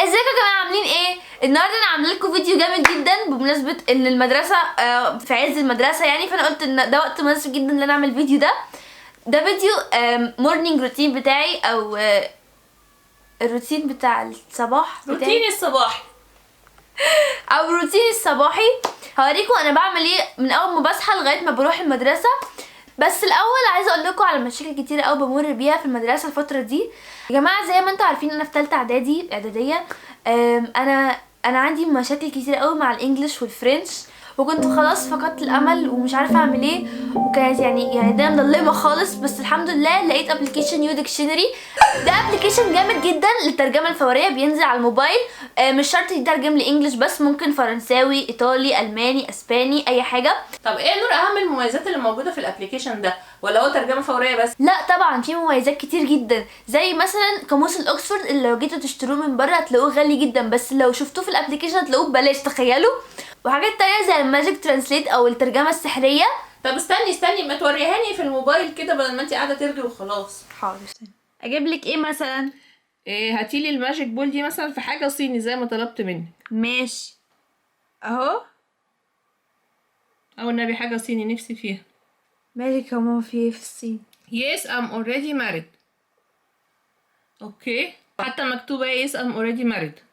ازيكم يا جماعه عاملين ايه؟ النهارده انا عامله لكم فيديو جامد جدا بمناسبه ان المدرسه في عز المدرسه يعني، فانا قلت ان ده وقت مناسب جدا ان انا اعمل فيديو. ده فيديو مورنينج روتين بتاعي، او الروتين بتاع الصباح بتاعي، روتين الصباحي او روتين الصباحي. هوريكم انا بعمل ايه من اول ما بصحى لغايه ما بروح المدرسه. بس الاول عايزه اقول لكم على مشاكل كتيره قوي بمر بيها في المدرسه الفتره دي. يا جماعه زي ما انتم عارفين انا في ثالثه اعداديه. انا عندي مشاكل كتيره قوي مع الانجليش والفرنش، وكنت خلاص فقدت الامل ومش عارفه اعمل ايه، وكانت يعني الدنيا مضلمه خالص. بس الحمد لله لقيت ابلكيشن يو ديكشنري. ده ابلكيشن جامد جدا للترجمه الفوريه، بينزل على الموبايل. مش شرط يترجم لانجليش بس، ممكن فرنساوي، ايطالي، الماني، اسباني، اي حاجه. طب ايه نور اهم المميزات اللي موجوده في الابليكيشن ده، ولا هو ترجمه فوريه بس؟ لا طبعا في مميزات كتير جدا، زي مثلا قاموس الاكسفورد اللي لو جيتوا تشتروه من بره هتلاقوه غالي جدا، بس لو شفتوه في الابلكيشن هتلاقوه ببلاش، تخيلوا. وحاجات تانية زي الماجيك ترانسليت او الترجمه السحريه. طب استني ما توريهاني في الموبايل كده بدل ما انت قاعده ترغي وخلاص. حاضر، اجيب لك ايه مثلا؟ ايه، هاتيلي الماجيك بول دي مثلا في حاجه صيني زي ما طلبت منك. ماشي اهو. او النبي حاجه صيني نفسي فيها. ماجيك هو في الصين. Yes I'm already married. اوكي، حتى مكتوبه Yes I'm already married.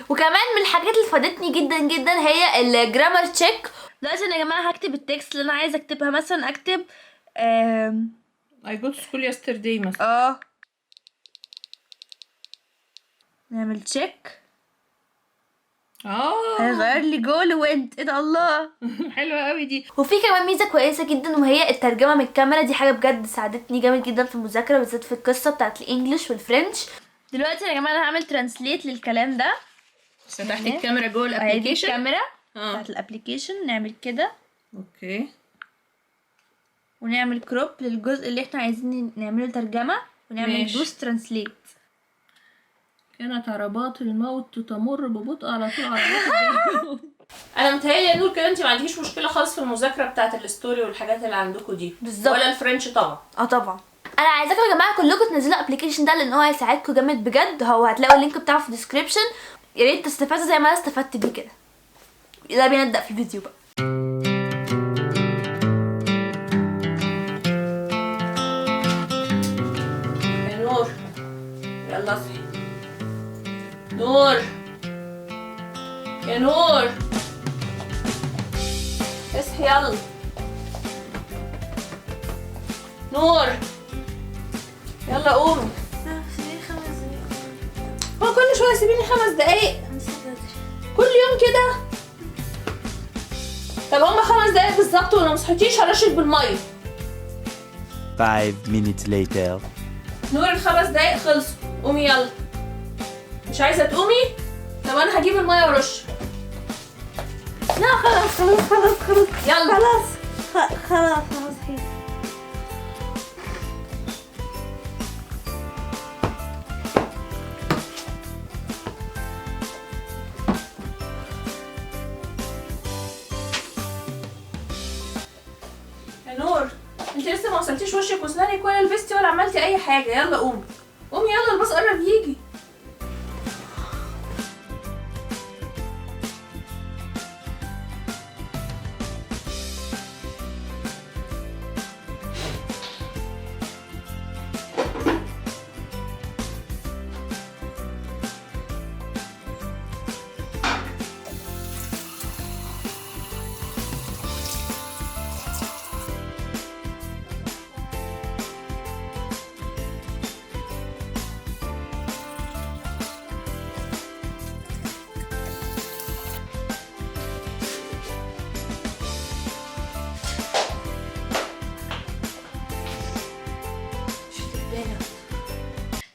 وكمان من الحاجات اللي فادتني جدا جدا هي الجرامر تشيك. دلوقتي انا يا جماعه هكتب التكست اللي انا عايزه اكتبها، مثلا اكتب I go to school yesterday مثلا. نعمل تشيك. هيغير لي جول وانت ايه ده، الله. حلوه قوي دي. وفي كمان ميزه كويسه جدا وهي الترجمه من الكاميرا. دي حاجه بجد ساعدتني جامد جدا في المذاكره، بالذات في القصه بتاعت الانجليش والفرنش. دلوقتي يا جماعه انا هعمل ترانسليت للكلام ده. فتحت الكاميرا جوه دي الابلكيشن. الكاميرا بتاعت الابلكيشن، نعمل كده اوكي، ونعمل كروب للجزء اللي احنا عايزين نعمله ترجمه، ونعمل ماشي. دوس ترانسليت. كانت عربات الموت تمر ببطء على طول عربات انا متهيألي يا نور كده انت ما عندكيش مشكله خالص في المذاكره بتاعه الستوري والحاجات اللي عندكم دي بالظبط. ولا الفرنش طبعا. طبعا انا عايزاكم يا جماعه كلكم تنزلوا الابلكيشن ده، لان هو هيساعدكم جامد بجد. هو هتلاقوا اللينك بتاعه في الديسكريبشن. يا ريت تستفادوا زي ما انا استفدت بيه كده. يلا بينا نبدا في الفيديو بقى. يا نور يلا اصحي. نور يا نور اصحي يلا. نور يلا قومي. هو كل شويه سيبيني 5 دقايق كل يوم كده؟ طب هما 5 دقايق بالظبط ولو مصحيتيش هرشك بالميه. 5 minutes later. نور ال5 دقايق خلصوا، قومي يلا. مش عايزه تقومي؟ طب انا هجيب الميه وارش. لا خلاص يلا خلاص حياتي. يا نور انت لسه ما غسلتيش وشك واسنانك ولا لبستي ولا عملتي اي حاجه. يلا قومي قومي يلا، الباص قرب يجي.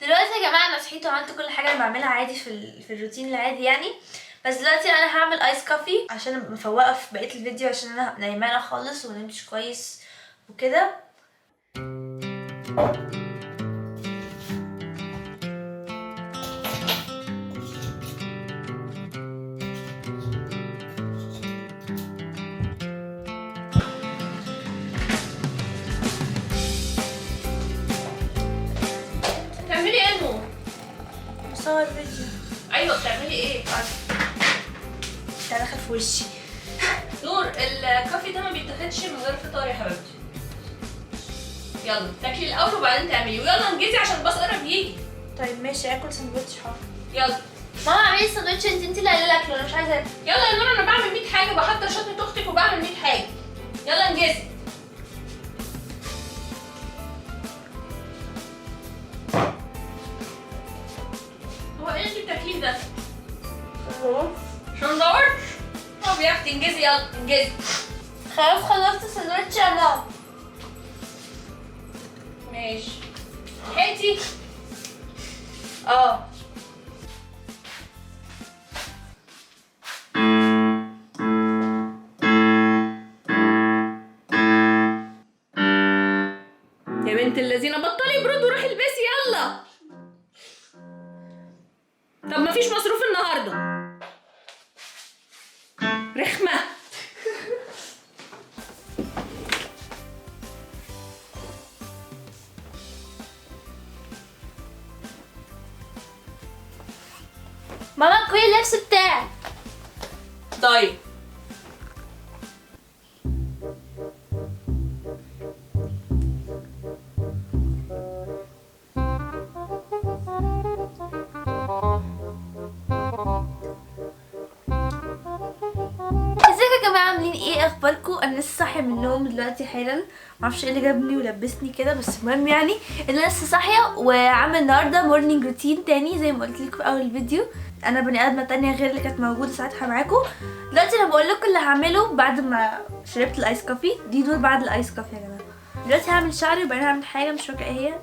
دلوقتي يا جماعه انا صحيت وعملت كل حاجه انا بعملها عادي في الروتين العادي يعني. بس دلوقتي انا هعمل ايس كوفي عشان ابقى مفوقه في بقيه الفيديو، عشان انا نايمانه خالص ومنمتش كويس وكده. بتعملي ايه يا نور؟ بصور فيديو. ايوه بتعملي ايه؟ انت داخل في وشي. نور الكافي ده ما بيتاخدش من غير فطار يا حبيبتي. يلا تاكلي الاول وبعدين تعملي، ويلا انجزي عشان الباص قرب يجي. طيب ماشي، اكل سندوتش حاضر. يلا ماما اعملي السندوتش، انت اللي قايله الاكل وانا مش عايزه اكل. يلا يا نور، انا بعمل 100 حاجه، بحضر شنطه اختك وبعمل 100 حاجه. يلا انجزي. هو ايه اللي بتاكليه ده؟ سندوتش. طب يا اختي انجزي، يلا انجزي. خلاص خلصت السندوتش يا ماما. ماشي. لحقتي؟ اه. يا بنت اللذينه بطلي برود وروحي البسي يلا. طب مفيش مصروف النهارده. رخمه. ماما كل اللبس بتاعك. طيب ازيكم يا جماعه، عاملين ايه؟ اخباركم؟ انا لسه صاحيه من النوم دلوقتي حالا، معرفش ايه اللي جابني ولبسني كده، بس المهم يعني ان انا لسه صاحيه وعامل النهارده مورنينج روتين تاني زي ما قلت لكم في اول الفيديو. انا بني ادمه تانية غير اللي كانت موجوده ساعتها معاكم. دلوقتي انا بقول لكم اللي هعمله بعد ما شربت الايس كوفي. دي دول بعد الايس كوفي يا جماعه. دلوقتي هعمل شعري وبعدين هعمل حاجه مش فاكره ايه هي.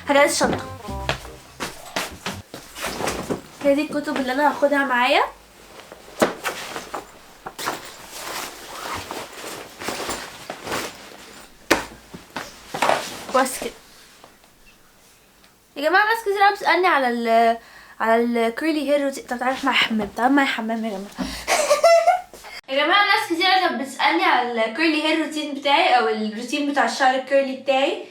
هجهز الشنطه. هي دي الكتب اللي انا هاخدها معايا. بس كده يا جماعه. ناس كتير قوي بتسالني على الكيرلي هير روتين. طب تعالى مع حمام، تعالى مع حمام يا جماعه. يا جماعه ناس كتير كانت بتسالني على الكيرلي هير روتين بتاعي او الروتين بتاع الشعر الكيرلي بتاعي.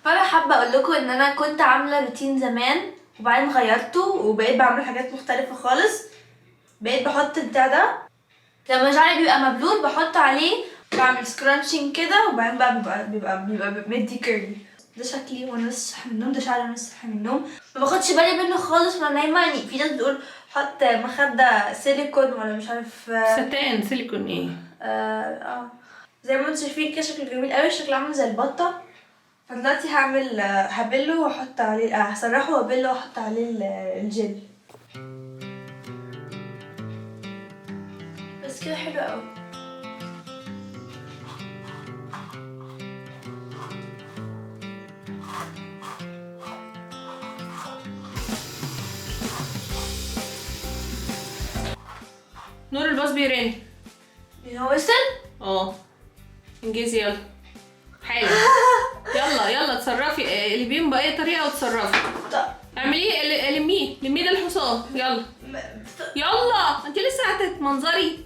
فانا حابه اقول لكم ان انا كنت عامله روتين زمان وبعدين غيرته وبقيت بعمل حاجات مختلفه خالص. بقيت بحط البتاع ده لما شعري بيبقى مبلول بحط عليه، بعمل سكرانشنج كده وبعدين بقى بيبقى مدي كيرلي. ده شكلي وانا لسه صاحيه من النوم، ده شعري وانا لسه صاحيه من النوم. ما باخدش بالي منه خالص وانا نايمه. يعني في ناس بتقول حط مخده سيليكون ولا مش عارف ستان سيليكون ايه. زي ما انتم شايفين كده شكله جميل قوي، شكله عامل زي البطه. فدلوقتي هعمل هبله واحط عليه هسرحه وابله واحط عليه الجل. بس كده حلو قوي. نور الباص بيرن. هو وصل؟ اه انجزي يلا حالا. يلا اتصرفي، اللي بيهم باي طريقه وتصرفي. اعمليه، لميه ده الحصان. يلا انت لسه هتتمنظري.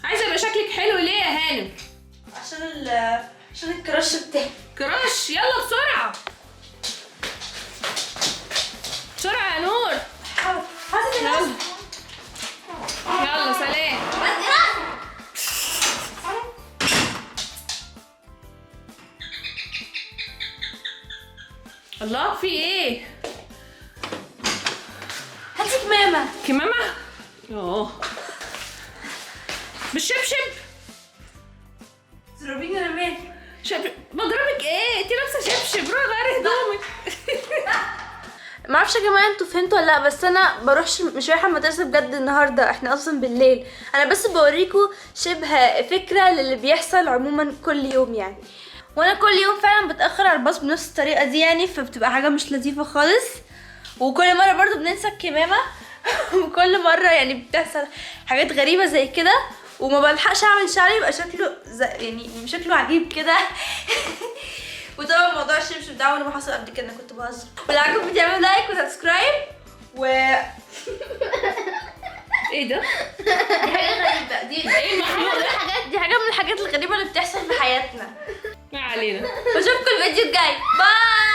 عايزه يبقى شكلك حلو ليه يا هانم؟ عشان الكراش بتاعي. كراش. يلا بسرعه بسرعه يا نور. يلا سلام. الله في ايه؟ هاتي كمامه. كمامه؟ بالشبشب. تضربيني انا مالي؟ بضربك ايه؟ انت لابسه شبشب، روحي غيري هدومك. ما اعرفش يا جماعه انتوا فهمتوا ولا لا، بس انا بروحش، مش رايحه المدرسه بجد النهارده. احنا اصلا بالليل. انا بس بوريكم شبه فكره للي بيحصل عموما كل يوم يعني. وانا كل يوم فعلا بتاخر على الباص بنفس الطريقه دي يعني، فبتبقى حاجه مش لطيفه خالص. وكل مره برضو بننسى الكمامه. وكل مره يعني بتحصل حاجات غريبه زي كده وما بلحقش اعمل شعري يبقى شكله يعني شكله عجيب كده. وطبعا موضوع الشبشب ده عمره ما حصل قبل كده، انا كنت بهزر. ولو عجبكم تعملوا لايك وسبسكرايب ايه ده؟ دي حاجه غريبه. دي ايه المخلوق ده؟ دي حاجه من الحاجات الغريبه اللي بتحصل في حياتنا. ما علينا. بشوفكم الفيديو الجاي. باي.